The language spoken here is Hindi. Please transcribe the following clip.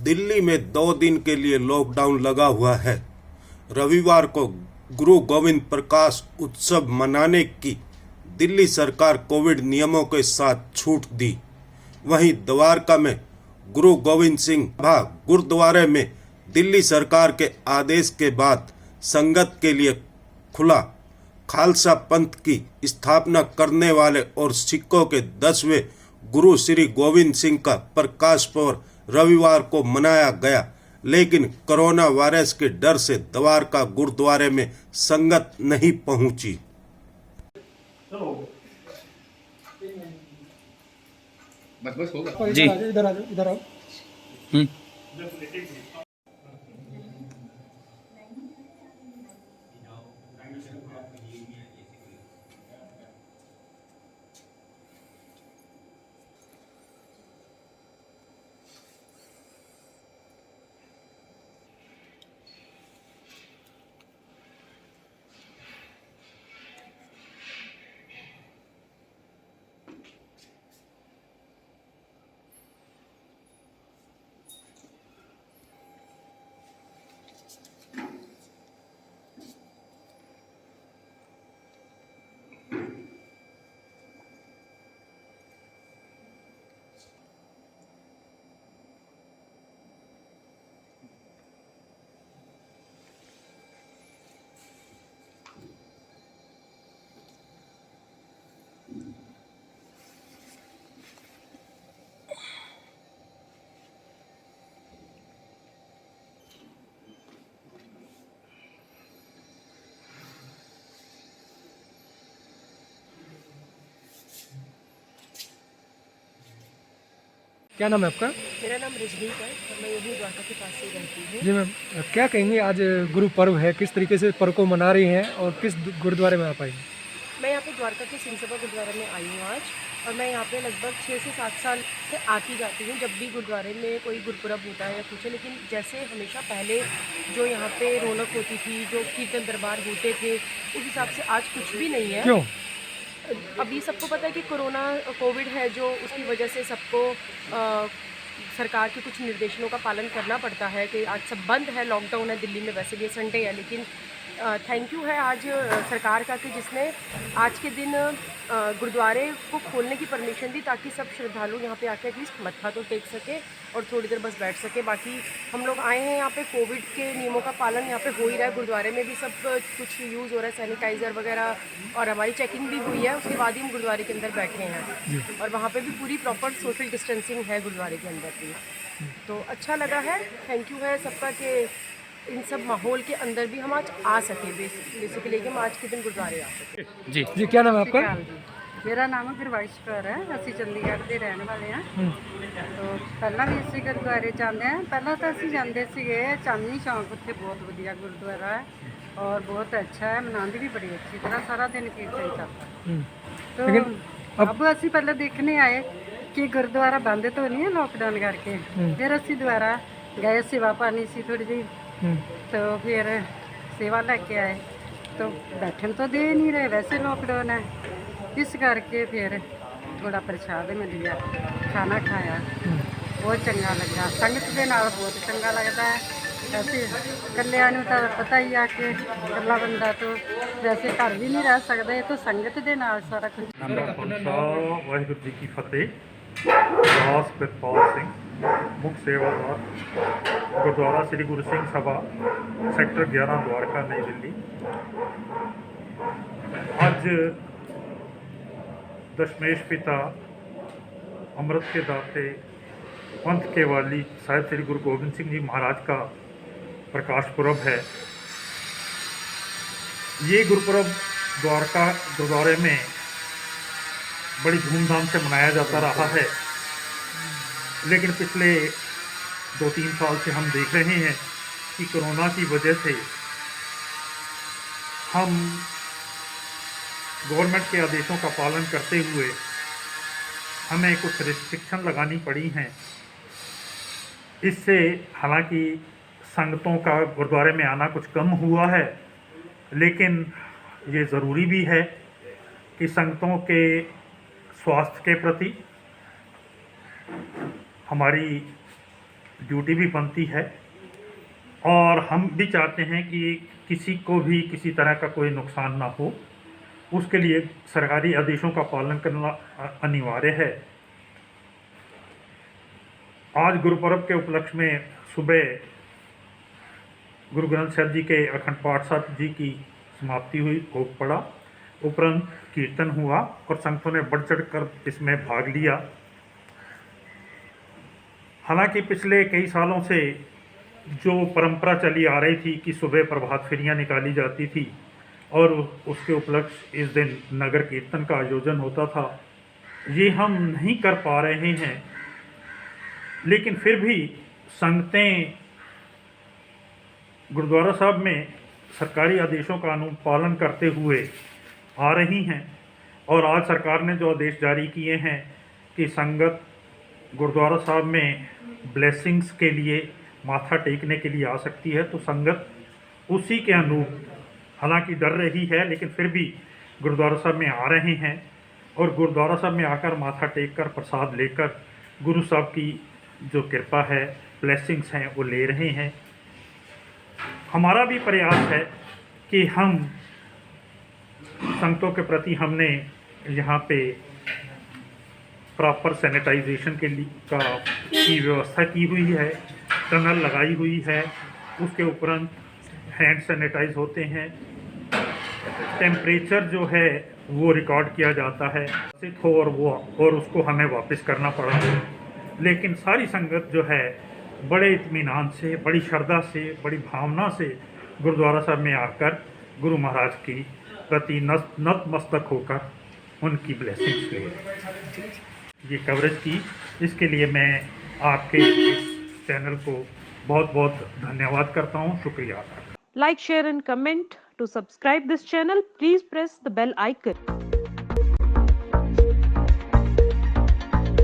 दिल्ली में 2 दिन के लिए लॉकडाउन लगा हुआ है। रविवार को गुरु गोविंद प्रकाश उत्सव मनाने की दिल्ली सरकार कोविड नियमों के साथ छूट दी। वहीं द्वारका में गुरु गोविंद सिंह सभा गुरुद्वारे में दिल्ली सरकार के आदेश के बाद संगत के लिए खुला। खालसा पंथ की स्थापना करने वाले और सिखों के 10वें गुरु श्री गोविंद सिंह का प्रकाश पर्व रविवार को मनाया गया, लेकिन कोरोना वायरस के डर से द्वारका गुरुद्वारे में संगत नहीं पहुंची। बस होगा जी, इधर आ जाओ, इधर आओ। क्या नाम है आपका? मेरा नाम रजनी है और मैं यही द्वारका के पास ही रहती हूँ। जी मैम, क्या कहेंगे, आज गुरु पर्व है, किस तरीके से पर्व को मना रही हैं और किस गुरुद्वारे में आप आई? मैं यहाँ पे द्वारका के सिंह सभा गुरुद्वारे में आई हूँ आज, और मैं यहाँ पे लगभग 6 से 7 साल से आती जाती हूँ जब भी गुरुद्वारे में कोई गुरपुरब होता है या कुछ है। लेकिन जैसे हमेशा पहले जो यहाँ पे रौनक होती थी, जो कीर्तन दरबार होते थे, उस हिसाब से आज कुछ भी नहीं है। क्यों? अभी सबको पता है कि कोविड है, जो उसकी वजह से सबको सरकार के कुछ निर्देशों का पालन करना पड़ता है कि आज सब बंद है, लॉकडाउन है। दिल्ली में वैसे भी संडे है, लेकिन थैंक यू है आज सरकार का कि जिसने आज के दिन गुरुद्वारे को खोलने की परमिशन दी, ताकि सब श्रद्धालु यहाँ पे आके एटलीस्ट मत्था तो टेक सके और थोड़ी देर बस बैठ सके। बाकी हम लोग आए हैं यहाँ पे, कोविड के नियमों का पालन यहाँ पे हो ही रहा है। गुरुद्वारे में भी सब कुछ यूज़ हो रहा है, सैनिटाइज़र वगैरह, और हमारी चेकिंग भी हुई है। उसके बाद ही हम गुरुद्वारे के अंदर बैठे हैं, और वहाँ पर भी पूरी प्रॉपर सोशल डिस्टेंसिंग है गुरुद्वारे के अंदर भी। तो अच्छा लगा है, थैंक यू है सबका कि इन सब माहौल के अंदर भी हम आज आ सके, बेसिकली कि हम आज के दिन गुरुद्वारे आ सके। जी जी, क्या नाम है आपका? मेरा नाम गुरवाइश कौर है। ਅਸੀਂ ਚੰਡੀਗੜ੍ਹ ਦੇ ਰਹਿਣ ਵਾਲੇ ਹਾਂ। ਤੋਂ ਪਹਿਲਾਂ ਵੀ ਅਸੀਂ ਗੁਰਦੁਆਰੇ ਜਾਂਦੇ ਹਾਂ। ਪਹਿਲਾਂ ਤਾਂ ਅਸੀਂ ਜਾਂਦੇ ਸੀਗੇ ਚਾਂਦਨੀ ਚੌਂਕ, ਉੱਥੇ ਬਹੁਤ ਵਧੀਆ ਗੁਰਦੁਆਰਾ ਹੈ और बहुत अच्छा है, मनाते भी बड़ी अच्छी तरह, सारा दिन कीर्तन चलता है। तो अब ਅਸੀਂ पहले देखने आए कि गुरुद्वारा बंद तो नहीं है लॉकडाउन करके, फिर ਅਸੀਂ दोबारा गए, सेवा पानी सी थोड़ी जी, तो फिर सेवा लेके आए, तो बैठन तो दे नहीं रहे, वैसे लॉकडाउन है, इस करके फिर थोड़ा प्रसाद मिल गया, खाना खाया, बहुत चंगा लगा। संगत के नाल बहुत चंगा लगता है। ऐसे कल्याण तो पता ही आ कि कला बंदा तो वैसे घर भी नहीं रह सकता, ये तो संगत के नाल सारा कुछ। वाहिगुरू जी की फतेह। दास प्रितपाल सिंह, मुख्य सेवादार, गुरुद्वारा श्री गुरु सिंह सभा, सेक्टर 11, द्वारका, नई दिल्ली। आज दशमेश पिता अमृत के दाते पंथ के वाली साहिब श्री गुरु गोविंद सिंह जी महाराज का प्रकाश पुरब है। ये गुरुपुरब द्वारका गुरुद्वारे में बड़ी धूमधाम से मनाया जाता रहा है, लेकिन पिछले 2-3 साल से हम देख रहे हैं कि कोरोना की वजह से हम गवर्नमेंट के आदेशों का पालन करते हुए हमें कुछ रिस्ट्रिक्शन लगानी पड़ी हैं। इससे हालांकि संगतों का गुरुद्वारे में आना कुछ कम हुआ है, लेकिन ये ज़रूरी भी है कि संगतों के स्वास्थ्य के प्रति हमारी ड्यूटी भी बनती है और हम भी चाहते हैं कि किसी को भी किसी तरह का कोई नुकसान ना हो, उसके लिए सरकारी आदेशों का पालन करना अनिवार्य है। आज गुरुपर्व के उपलक्ष्य में सुबह गुरु ग्रंथ साहिब जी के अखंड पाठ साहब जी की समाप्ति हुई, भोग पड़ा, उपरांत कीर्तन हुआ और संगतों ने बढ़ चढ़ कर इसमें भाग लिया। हालांकि पिछले कई सालों से जो परंपरा चली आ रही थी कि सुबह प्रभात फेरियां निकाली जाती थी और उसके उपलक्ष्य इस दिन नगर कीर्तन का आयोजन होता था, ये हम नहीं कर पा रहे हैं। लेकिन फिर भी संगतें गुरुद्वारा साहब में सरकारी आदेशों का अनुपालन करते हुए आ रही हैं और आज सरकार ने जो आदेश जारी किए हैं कि संगत गुरुद्वारा साहब में ब्लेसिंग्स के लिए माथा टेकने के लिए आ सकती है, तो संगत उसी के अनुरूप हालांकि डर रही है लेकिन फिर भी गुरुद्वारा साहब में आ रहे हैं और गुरुद्वारा साहब में आकर माथा टेक कर प्रसाद लेकर गुरु साहब की जो कृपा है, ब्लेसिंग्स हैं, वो ले रहे हैं। हमारा भी प्रयास है कि हम संगतों के प्रति हमने यहाँ पे प्रॉपर सैनिटाइजेशन के लिए की व्यवस्था की हुई है, टनल लगाई हुई है, उसके उपरांत हैंड सैनिटाइज होते हैं, टेम्परेचर जो है वो रिकॉर्ड किया जाता है हो और उसको हमें वापस करना पड़ा। लेकिन सारी संगत जो है बड़े इत्मीनान से, बड़ी श्रद्धा से, बड़ी भावना से गुरुद्वारा साहब में आकर गुरु महाराज की प्रति नतमस्तक होकर उनकी ब्लेसिंग्स ले। ये कवरेज की, इसके लिए मैं आपके चैनल को बहुत बहुत धन्यवाद करता हूँ, शुक्रिया। Like, share and comment. To subscribe this channel, please press the bell icon.